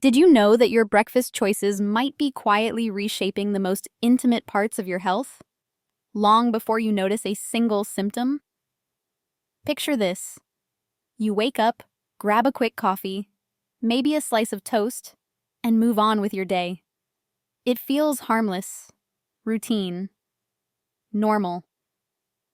Did you know that your breakfast choices might be quietly reshaping the most intimate parts of your health, long before you notice a single symptom? Picture this. You wake up, grab a quick coffee, maybe a slice of toast, and move on with your day. It feels harmless, routine, normal.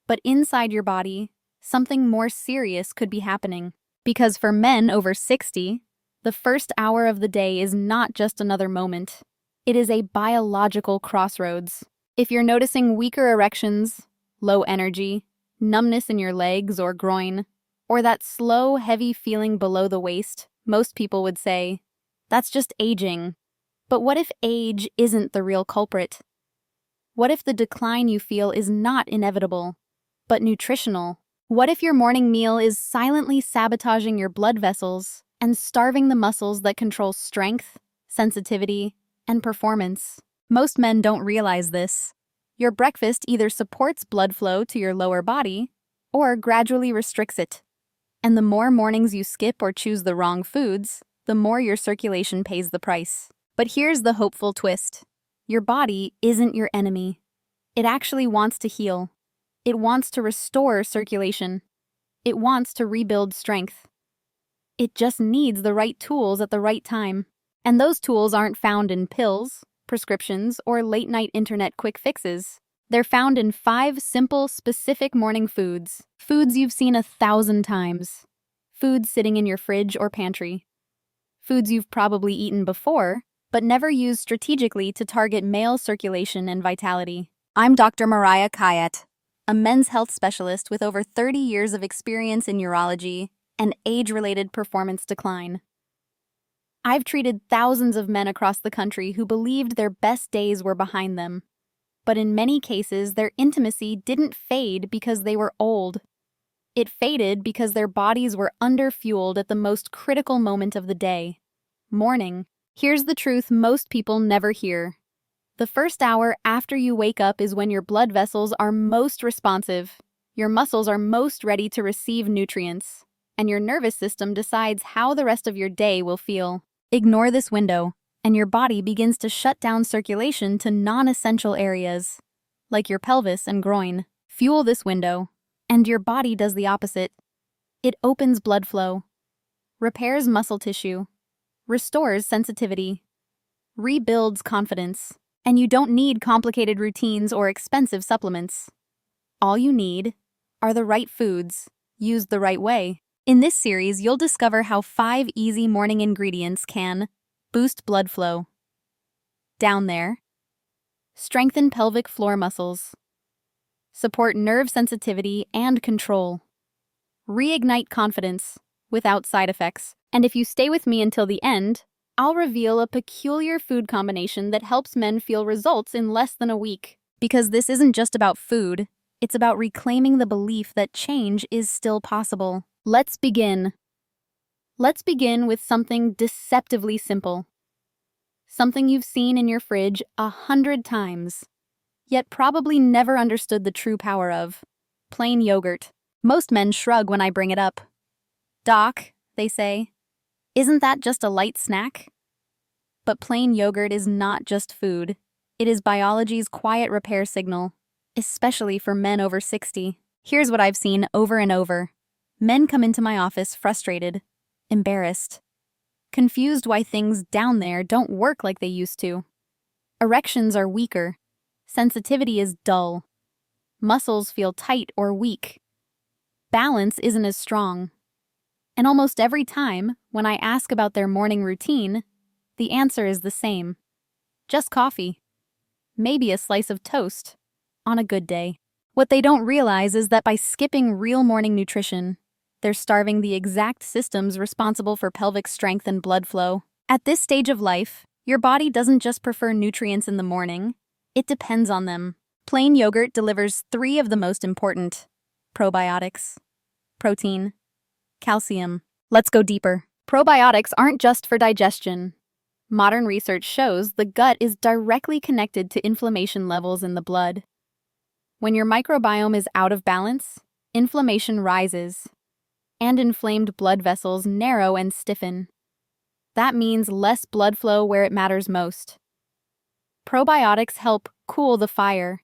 But inside your body, something more serious could be happening. Because for men over 60, the first hour of the day is not just another moment. It is a biological crossroads. If you're noticing weaker erections, low energy, numbness in your legs or groin, or that slow, heavy feeling below the waist, most people would say, that's just aging. But what if age isn't the real culprit? What if the decline you feel is not inevitable, but nutritional? What if your morning meal is silently sabotaging your blood vessels and starving the muscles that control strength, sensitivity, and performance? Most men don't realize this. Your breakfast either supports blood flow to your lower body or gradually restricts it. And the more mornings you skip or choose the wrong foods, the more your circulation pays the price. But here's the hopeful twist. Your body isn't your enemy. It actually wants to heal. It wants to restore circulation. It wants to rebuild strength. It just needs the right tools at the right time. And those tools aren't found in pills, prescriptions, or late-night internet quick fixes. They're found in 5 simple, specific morning foods. Foods you've seen 1,000 times. Foods sitting in your fridge or pantry. Foods you've probably eaten before, but never used strategically to target male circulation and vitality. I'm Dr. Mariah Kayat, a men's health specialist with over 30 years of experience in urology and age-related performance decline. I've treated thousands of men across the country who believed their best days were behind them. But in many cases, their intimacy didn't fade because they were old. It faded because their bodies were underfueled at the most critical moment of the day, morning. Here's the truth most people never hear. The first hour after you wake up is when your blood vessels are most responsive, your muscles are most ready to receive nutrients, and your nervous system decides how the rest of your day will feel. Ignore this window, and your body begins to shut down circulation to non-essential areas, like your pelvis and groin. Fuel this window, and your body does the opposite. It opens blood flow, repairs muscle tissue, restores sensitivity, rebuilds confidence. And you don't need complicated routines or expensive supplements. All you need are the right foods, used the right way. In this series, you'll discover how 5 easy morning ingredients can boost blood flow, down there, strengthen pelvic floor muscles, support nerve sensitivity and control, reignite confidence without side effects. And if you stay with me until the end, I'll reveal a peculiar food combination that helps men feel results in less than a week. Because this isn't just about food, it's about reclaiming the belief that change is still possible. Let's begin. Let's begin with something deceptively simple. Something you've seen in your fridge 100 times, yet probably never understood the true power of. Plain yogurt. Most men shrug when I bring it up. Doc, they say, isn't that just a light snack? But plain yogurt is not just food. It is biology's quiet repair signal, especially for men over 60. Here's what I've seen over and over. Men come into my office frustrated, embarrassed, confused why things down there don't work like they used to. Erections are weaker. Sensitivity is dull. Muscles feel tight or weak. Balance isn't as strong. And almost every time, when I ask about their morning routine, the answer is the same. Just coffee. Maybe a slice of toast. On a good day. What they don't realize is that by skipping real morning nutrition, they're starving the exact systems responsible for pelvic strength and blood flow. At this stage of life, your body doesn't just prefer nutrients in the morning, it depends on them. Plain yogurt delivers 3 of the most important: probiotics, protein, calcium. Let's go deeper. Probiotics aren't just for digestion. Modern research shows the gut is directly connected to inflammation levels in the blood. When your microbiome is out of balance, inflammation rises, and inflamed blood vessels narrow and stiffen. That means less blood flow where it matters most. Probiotics help cool the fire,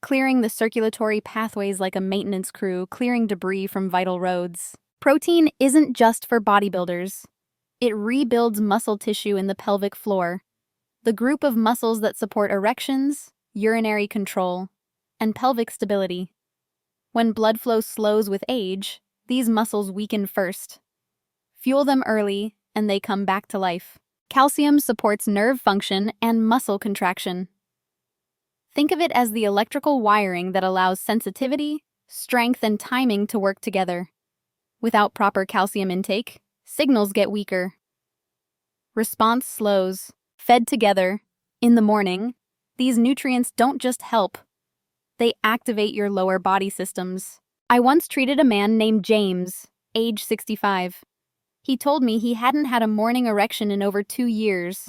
clearing the circulatory pathways like a maintenance crew, clearing debris from vital roads. Protein isn't just for bodybuilders. It rebuilds muscle tissue in the pelvic floor, the group of muscles that support erections, urinary control, and pelvic stability. When blood flow slows with age, these muscles weaken first. Fuel them early, and they come back to life. Calcium supports nerve function and muscle contraction. Think of it as the electrical wiring that allows sensitivity, strength, and timing to work together. Without proper calcium intake, signals get weaker. Response slows. Fed together, in the morning, these nutrients don't just help, they activate your lower body systems. I once treated a man named James, age 65. He told me he hadn't had a morning erection in over 2 years.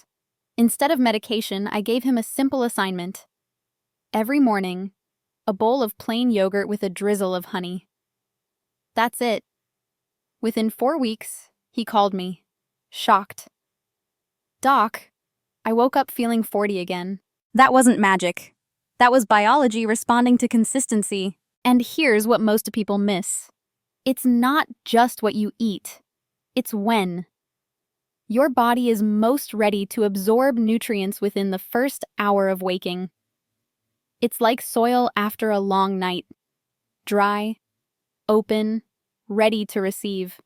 Instead of medication, I gave him a simple assignment. Every morning, a bowl of plain yogurt with a drizzle of honey. That's it. Within 4 weeks, he called me, shocked. "Doc, I woke up feeling 40 again." That wasn't magic. That was biology responding to consistency. And here's what most people miss. It's not just what you eat. It's when. Your body is most ready to absorb nutrients within the first hour of waking. It's like soil after a long night. Dry, open, ready to receive.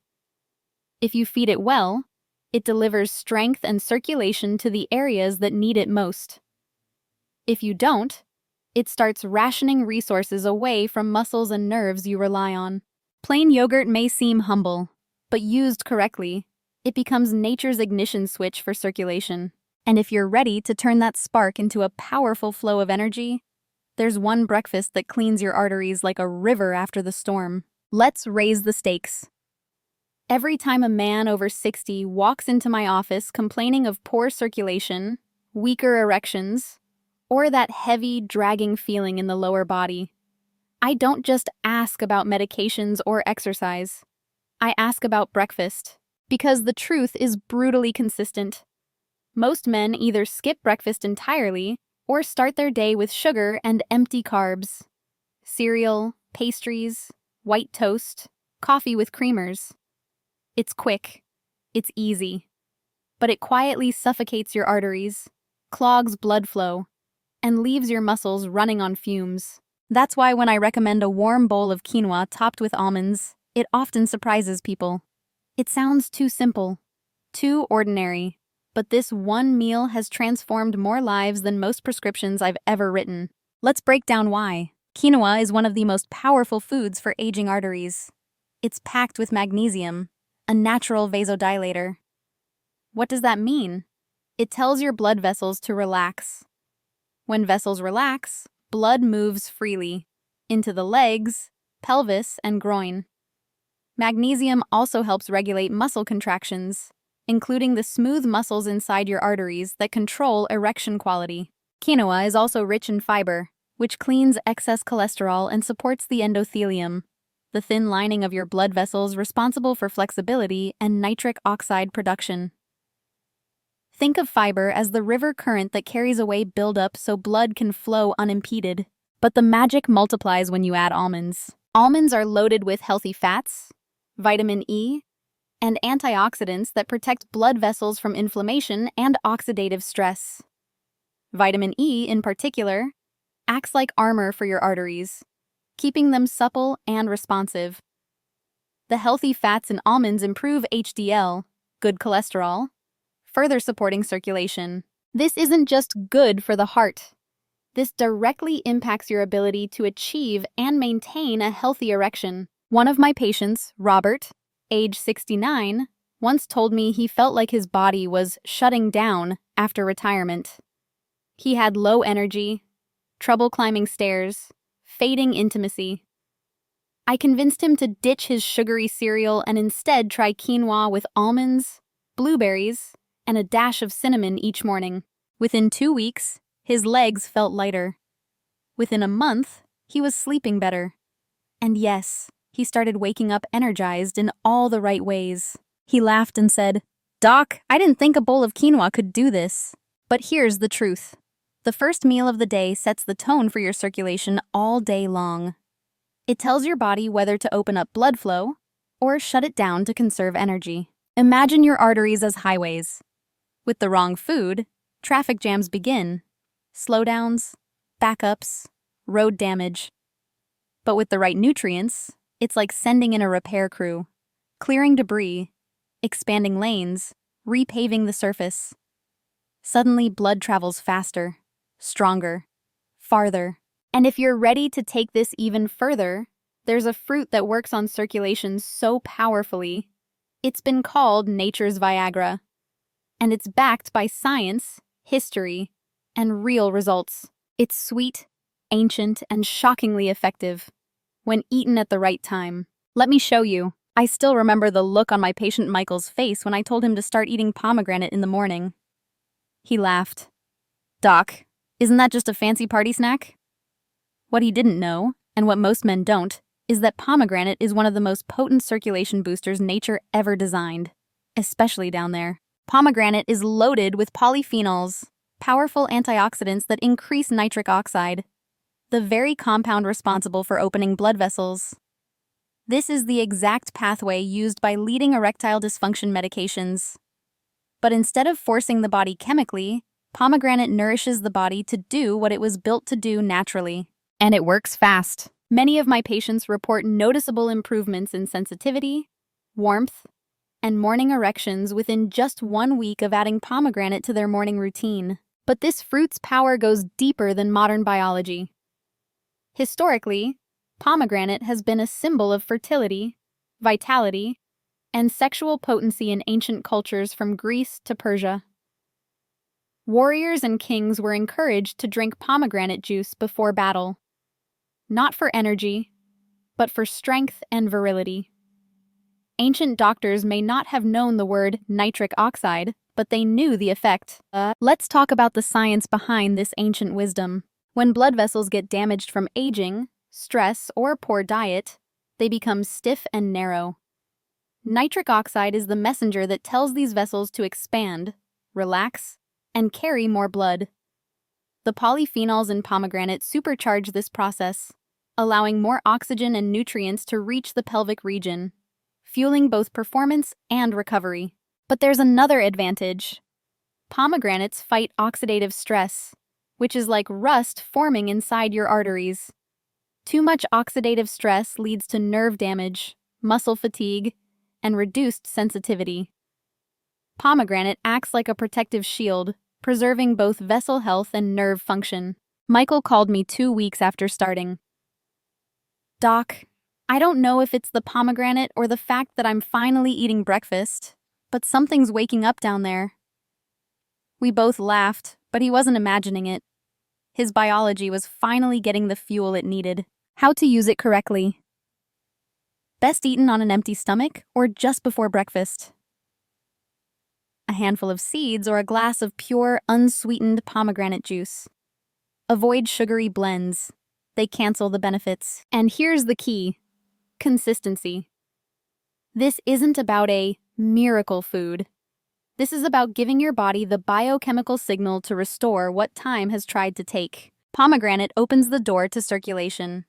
If you feed it well, it delivers strength and circulation to the areas that need it most. If you don't, it starts rationing resources away from muscles and nerves you rely on. Plain yogurt may seem humble, but used correctly, it becomes nature's ignition switch for circulation. And if you're ready to turn that spark into a powerful flow of energy, there's one breakfast that cleans your arteries like a river after the storm. Let's raise the stakes. Every time a man over 60 walks into my office complaining of poor circulation, weaker erections, or that heavy, dragging feeling in the lower body, I don't just ask about medications or exercise. I ask about breakfast, because the truth is brutally consistent. Most men either skip breakfast entirely or start their day with sugar and empty carbs. Cereal, pastries, white toast, coffee with creamers. It's quick, it's easy, but it quietly suffocates your arteries, clogs blood flow, and leaves your muscles running on fumes. That's why when I recommend a warm bowl of quinoa topped with almonds, it often surprises people. It sounds too simple, too ordinary, but this one meal has transformed more lives than most prescriptions I've ever written. Let's break down why. Quinoa is one of the most powerful foods for aging arteries. It's packed with magnesium, a natural vasodilator. What does that mean? It tells your blood vessels to relax. When vessels relax, blood moves freely into the legs, pelvis, and groin. Magnesium also helps regulate muscle contractions, including the smooth muscles inside your arteries that control erection quality. Quinoa is also rich in fiber, which cleans excess cholesterol and supports the endothelium, the thin lining of your blood vessels responsible for flexibility and nitric oxide production. Think of fiber as the river current that carries away buildup so blood can flow unimpeded. But the magic multiplies when you add almonds. Almonds are loaded with healthy fats, vitamin E, and antioxidants that protect blood vessels from inflammation and oxidative stress. Vitamin E, in particular, acts like armor for your arteries, keeping them supple and responsive. The healthy fats in almonds improve HDL, good cholesterol, further supporting circulation. This isn't just good for the heart. This directly impacts your ability to achieve and maintain a healthy erection. One of my patients, Robert, age 69, once told me he felt like his body was shutting down after retirement. He had low energy, trouble climbing stairs, fading intimacy. I convinced him to ditch his sugary cereal and instead try quinoa with almonds, blueberries, and a dash of cinnamon each morning. Within 2 weeks, his legs felt lighter. Within a month, he was sleeping better. And yes, he started waking up energized in all the right ways. He laughed and said, Doc, I didn't think a bowl of quinoa could do this. But here's the truth. The first meal of the day sets the tone for your circulation all day long. It tells your body whether to open up blood flow or shut it down to conserve energy. Imagine your arteries as highways. With the wrong food, traffic jams begin, slowdowns, backups, road damage. But with the right nutrients, it's like sending in a repair crew, clearing debris, expanding lanes, repaving the surface. Suddenly, blood travels faster, stronger, farther. And if you're ready to take this even further, there's a fruit that works on circulation so powerfully. It's been called nature's Viagra. And it's backed by science, history, and real results. It's sweet, ancient, and shockingly effective when eaten at the right time. Let me show you. I still remember the look on my patient Michael's face when I told him to start eating pomegranate in the morning. He laughed. Doc, isn't that just a fancy party snack? What he didn't know, and what most men don't, is that pomegranate is one of the most potent circulation boosters nature ever designed, especially down there. Pomegranate is loaded with polyphenols, powerful antioxidants that increase nitric oxide, the very compound responsible for opening blood vessels. This is the exact pathway used by leading erectile dysfunction medications. But instead of forcing the body chemically, pomegranate nourishes the body to do what it was built to do naturally. And it works fast. Many of my patients report noticeable improvements in sensitivity, warmth, and morning erections within just 1 week of adding pomegranate to their morning routine. But this fruit's power goes deeper than modern biology. Historically, pomegranate has been a symbol of fertility, vitality, and sexual potency in ancient cultures from Greece to Persia. Warriors and kings were encouraged to drink pomegranate juice before battle, not for energy, but for strength and virility. Ancient doctors may not have known the word nitric oxide, but they knew the effect. Let's talk about the science behind this ancient wisdom. When blood vessels get damaged from aging, stress, or poor diet, they become stiff and narrow. Nitric oxide is the messenger that tells these vessels to expand, relax, and carry more blood. The polyphenols in pomegranate supercharge this process, allowing more oxygen and nutrients to reach the pelvic region, fueling both performance and recovery. But there's another advantage. Pomegranates fight oxidative stress, which is like rust forming inside your arteries. Too much oxidative stress leads to nerve damage, muscle fatigue, and reduced sensitivity. Pomegranate acts like a protective shield, preserving both vessel health and nerve function. Michael called me 2 weeks after starting. Doc, I don't know if it's the pomegranate or the fact that I'm finally eating breakfast, but something's waking up down there. We both laughed, but he wasn't imagining it. His biology was finally getting the fuel it needed. How to use it correctly. Best eaten on an empty stomach or just before breakfast. A handful of seeds or a glass of pure, unsweetened pomegranate juice. Avoid sugary blends. They cancel the benefits. And here's the key: consistency. This isn't about a miracle food. This is about giving your body the biochemical signal to restore what time has tried to take. Pomegranate opens the door to circulation.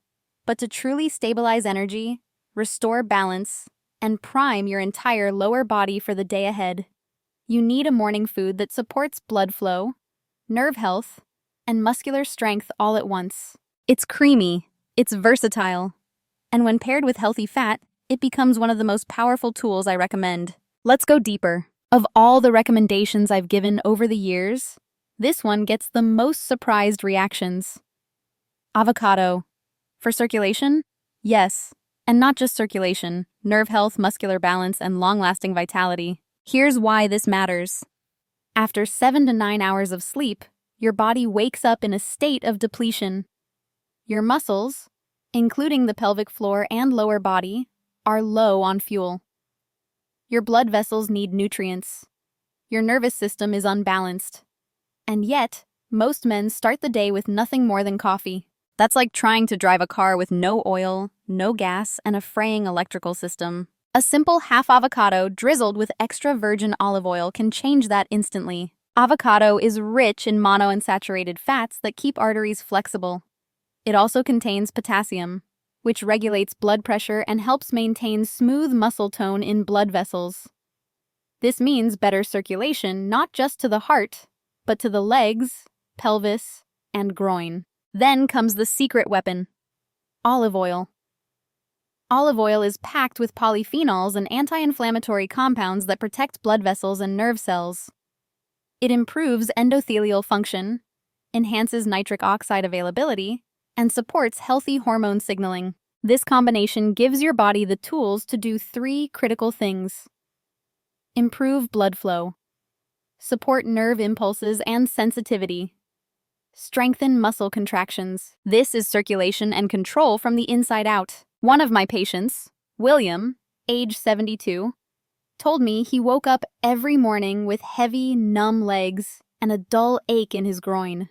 But to truly stabilize energy, restore balance, and prime your entire lower body for the day ahead, you need a morning food that supports blood flow, nerve health, and muscular strength all at once. It's creamy, it's versatile, and when paired with healthy fat, it becomes one of the most powerful tools I recommend. Let's go deeper. Of all the recommendations I've given over the years, this one gets the most surprised reactions. Avocado. For circulation? Yes. And not just circulation, nerve health, muscular balance, and long-lasting vitality. Here's why this matters. After 7 to 9 hours of sleep, your body wakes up in a state of depletion. Your muscles, including the pelvic floor and lower body, are low on fuel. Your blood vessels need nutrients. Your nervous system is unbalanced. And yet, most men start the day with nothing more than coffee. That's like trying to drive a car with no oil, no gas, and a fraying electrical system. A simple half avocado drizzled with extra virgin olive oil can change that instantly. Avocado is rich in monounsaturated fats that keep arteries flexible. It also contains potassium, which regulates blood pressure and helps maintain smooth muscle tone in blood vessels. This means better circulation not just to the heart, but to the legs, pelvis, and groin. Then comes the secret weapon: olive oil. Olive oil is packed with polyphenols and anti-inflammatory compounds that protect blood vessels and nerve cells. It improves endothelial function, enhances nitric oxide availability, and supports healthy hormone signaling. This combination gives your body the tools to do three critical things: improve blood flow, support nerve impulses and sensitivity, strengthen muscle contractions. This is circulation and control from the inside out. One of my patients, William, age 72, told me he woke up every morning with heavy, numb legs and a dull ache in his groin.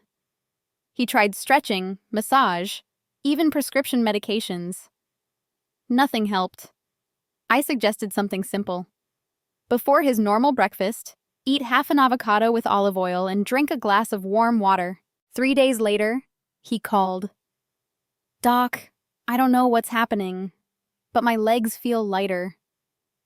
He tried stretching, massage, even prescription medications. Nothing helped. I suggested something simple. Before his normal breakfast, eat half an avocado with olive oil and drink a glass of warm water. 3 days later, he called. "Doc, I don't know what's happening, but my legs feel lighter,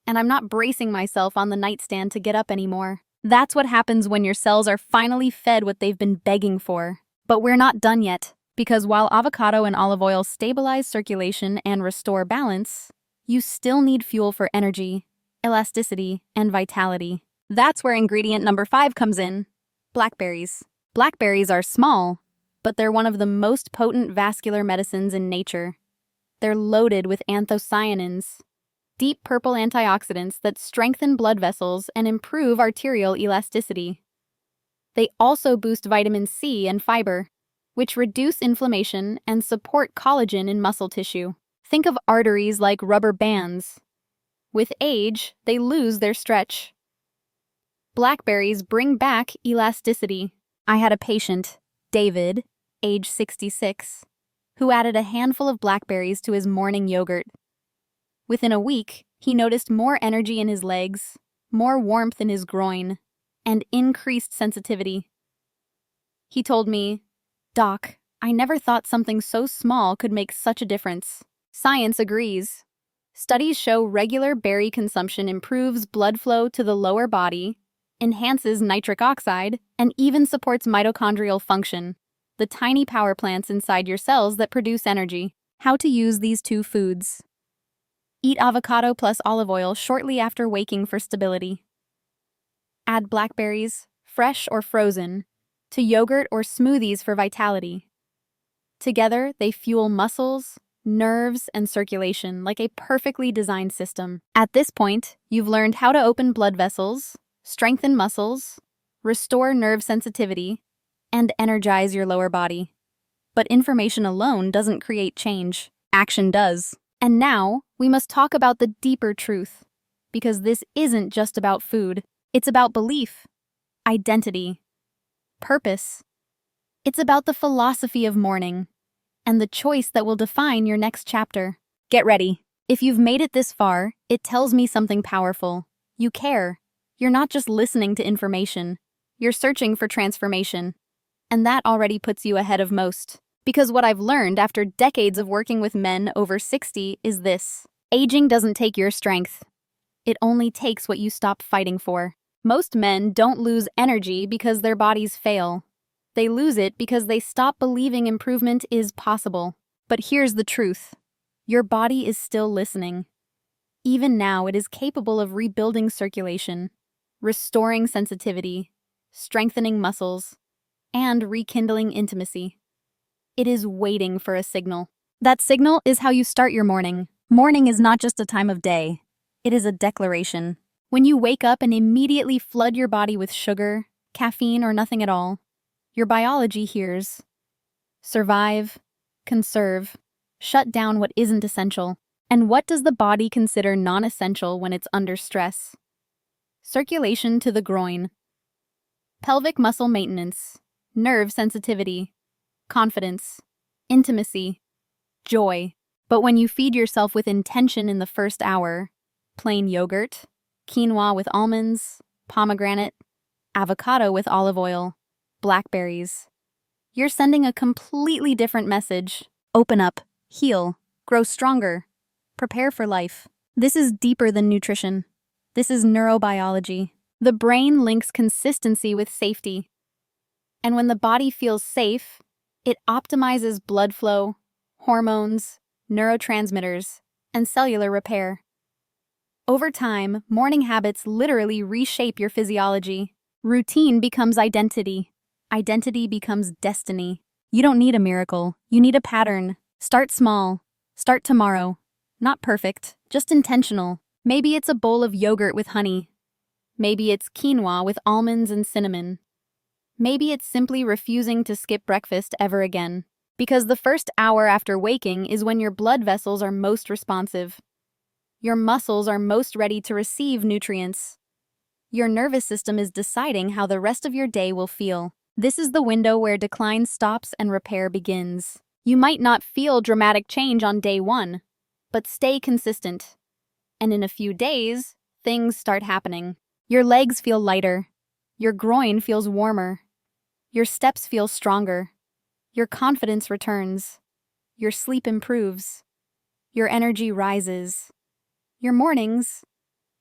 and I'm not bracing myself on the nightstand to get up anymore." That's what happens when your cells are finally fed what they've been begging for. But we're not done yet, because while avocado and olive oil stabilize circulation and restore balance, you still need fuel for energy, elasticity, and vitality. That's where ingredient number 5 comes in: blackberries. Blackberries are small, but they're one of the most potent vascular medicines in nature. They're loaded with anthocyanins, deep purple antioxidants that strengthen blood vessels and improve arterial elasticity. They also boost vitamin C and fiber, which reduce inflammation and support collagen in muscle tissue. Think of arteries like rubber bands. With age, they lose their stretch. Blackberries bring back elasticity. I had a patient, David, age 66, who added a handful of blackberries to his morning yogurt. Within a week, he noticed more energy in his legs, more warmth in his groin, and increased sensitivity. He told me, "Doc, I never thought something so small could make such a difference." Science agrees. Studies show regular berry consumption improves blood flow to the lower body, enhances nitric oxide, and even supports mitochondrial function, the tiny power plants inside your cells that produce energy. How to use these 2 foods. Eat avocado plus olive oil shortly after waking for stability. Add blackberries, fresh or frozen, to yogurt or smoothies for vitality. Together, they fuel muscles, nerves, and circulation like a perfectly designed system. At this point, you've learned how to open blood vessels, strengthen muscles, restore nerve sensitivity, and energize your lower body. But information alone doesn't create change. Action does. And now, we must talk about the deeper truth, because this isn't just about food. It's about belief, identity, purpose. It's about the philosophy of morning, and the choice that will define your next chapter. Get ready. If you've made it this far, it tells me something powerful. You care. You're not just listening to information. You're searching for transformation. And that already puts you ahead of most. Because what I've learned after decades of working with men over 60 is this: aging doesn't take your strength. It only takes what you stop fighting for. Most men don't lose energy because their bodies fail. They lose it because they stop believing improvement is possible. But here's the truth. Your body is still listening. Even now, it is capable of rebuilding circulation, restoring sensitivity, strengthening muscles, and rekindling intimacy. It is waiting for a signal. That signal is how you start your morning. Morning is not just a time of day. It is a declaration. When you wake up and immediately flood your body with sugar, caffeine, or nothing at all, your biology hears: survive, conserve, shut down what isn't essential. And what does the body consider non-essential when it's under stress? Circulation to the groin, pelvic muscle maintenance, nerve sensitivity, confidence, intimacy, joy. But when you feed yourself with intention in the first hour, plain yogurt, quinoa with almonds, pomegranate, avocado with olive oil, blackberries. You're sending a completely different message. Open up, heal, grow stronger, prepare for life. This is deeper than nutrition. This is neurobiology. The brain links consistency with safety. And when the body feels safe, it optimizes blood flow, hormones, neurotransmitters, and cellular repair. Over time, morning habits literally reshape your physiology. Routine becomes identity. Identity becomes destiny. You don't need a miracle. You need a pattern. Start small. Start tomorrow. Not perfect, just intentional. Maybe it's a bowl of yogurt with honey. Maybe it's quinoa with almonds and cinnamon. Maybe it's simply refusing to skip breakfast ever again. Because the first hour after waking is when your blood vessels are most responsive. Your muscles are most ready to receive nutrients. Your nervous system is deciding how the rest of your day will feel. This is the window where decline stops and repair begins. You might not feel dramatic change on day one, but stay consistent. And in a few days, things start happening. Your legs feel lighter. Your groin feels warmer. Your steps feel stronger. Your confidence returns. Your sleep improves. Your energy rises. Your mornings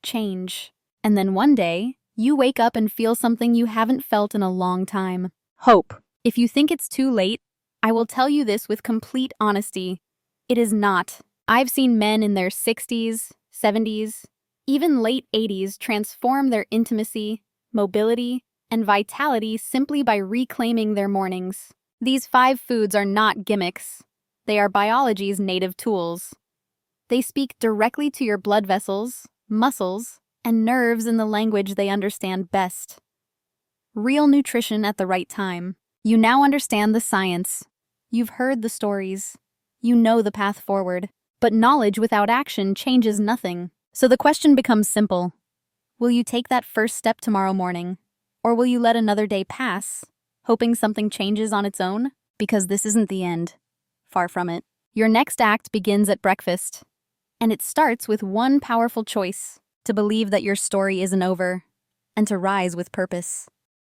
change. And then one day, you wake up and feel something you haven't felt in a long time. Hope. If you think it's too late, I will tell you this with complete honesty. It is not. I've seen men in their 60s, 70s, even late 80s transform their intimacy, mobility, and vitality simply by reclaiming their mornings. These 5 foods are not gimmicks. They are biology's native tools. They speak directly to your blood vessels, muscles, and nerves in the language they understand best. Real nutrition at the right time. You now understand the science. You've heard the stories. You know the path forward. But knowledge without action changes nothing. So the question becomes simple. Will you take that first step tomorrow morning? Or will you let another day pass, hoping something changes on its own? Because this isn't the end. Far from it. Your next act begins at breakfast. And it starts with one powerful choice: to believe that your story isn't over, and to rise with purpose.